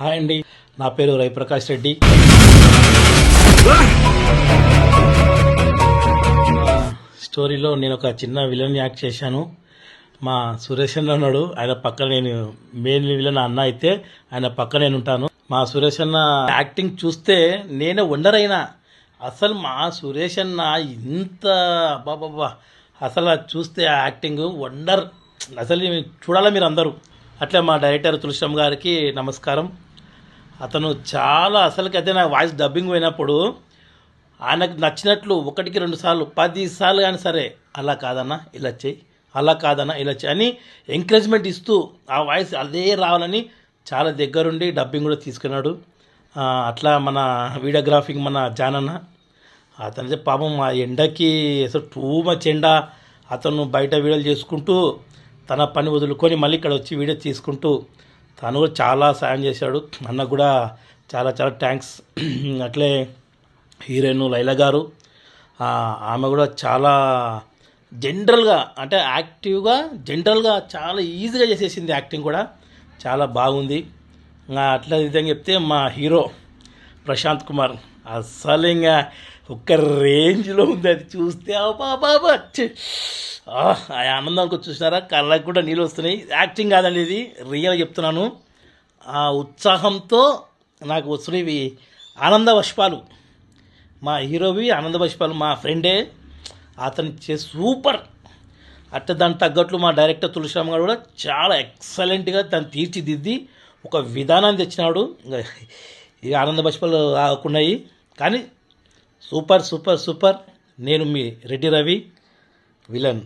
Hi అండి, నా పేరు రవిప్రకాష్ రెడ్డి. స్టోరీలో నేను ఒక చిన్న విలన్ యాక్ట్ చేశాను. మా సురేష్ అన్న ఉన్నాడు, ఆయన పక్కన నేను మెయిన్ విలన్ అన్న అయితే ఆయన పక్కన నేను ఉంటాను. మా సురేష్ అన్న యాక్టింగ్ చూస్తే నేనే వండర్ అయినా. అసలు మా సురేష్ అన్న ఇంత బాబా అసలు అది చూస్తే ఆ యాక్టింగ్ వండర్. అసలు చూడాలా మీరు అందరూ. అట్లా మా డైరెక్టర్ తులసిరామ్ గారికి నమస్కారం. అతను చాలా అసలుకి అయితే నా వాయిస్ డబ్బింగ్ పోయినప్పుడు ఆయనకు నచ్చినట్లు 1-2 సార్లు 10 సార్లు కానీ సరే అలా కాదన్నా ఇలా చెయ్యి, అలా కాదన్నా ఇలా చెయ్యి అని ఎంకరేజ్మెంట్ ఇస్తూ ఆ వాయిస్ అదే రావాలని చాలా దగ్గరుండి డబ్బింగ్ కూడా తీసుకున్నాడు. అట్లా మన వీడియోగ్రాఫింగ్ మన జానన్న అతనైతే పాపం ఆ ఎండకి అసలు టూ మచ్ ఎండ. అతను బయట వీడియోలు చేసుకుంటూ తన పని వదులుకొని మళ్ళీ ఇక్కడ వచ్చి వీడియో తీసుకుంటూ తను కూడా చాలా సాయం చేశాడు. అన్న కూడా చాలా చాలా థ్యాంక్స్. అట్లే హీరోయిన్ లైలా గారు, ఆమె కూడా చాలా జనరల్గా అంటే యాక్టివ్గా జనరల్గా చాలా ఈజీగా చేసేసింది. యాక్టింగ్ కూడా చాలా బాగుంది. అట్లా విధంగా చెప్తే మా హీరో ప్రశాంత్ కుమార్ అస్సలు ఇంకా ఒక రేంజ్లో ఉంది. అది చూస్తే బాబా ఆ ఆనందానికి చూసినారా, కళ్ళకి కూడా నీళ్ళు వస్తున్నాయి. యాక్టింగ్ కాదండి, ఇది రియల్గా చెప్తున్నాను. ఆ ఉత్సాహంతో నాకు వస్తున్నవి ఆనంద బాష్పాలు. మా హీరోవి ఆనంద బాష్పాలు. మా ఫ్రెండే అతను సూపర్. అట్లా దానికి తగ్గట్లు మా డైరెక్టర్ తులసిరామ్ గారు కూడా చాలా ఎక్సలెంట్గా దాన్ని తీర్చిదిద్ది ఒక విధానాన్ని తెచ్చినాడు. ఇక ఆనంద బాష్పాలు ఆకున్నాయి కానీ సూపర్ సూపర్ సూపర్. నేను మీ రెడ్డి రవి, విలన్.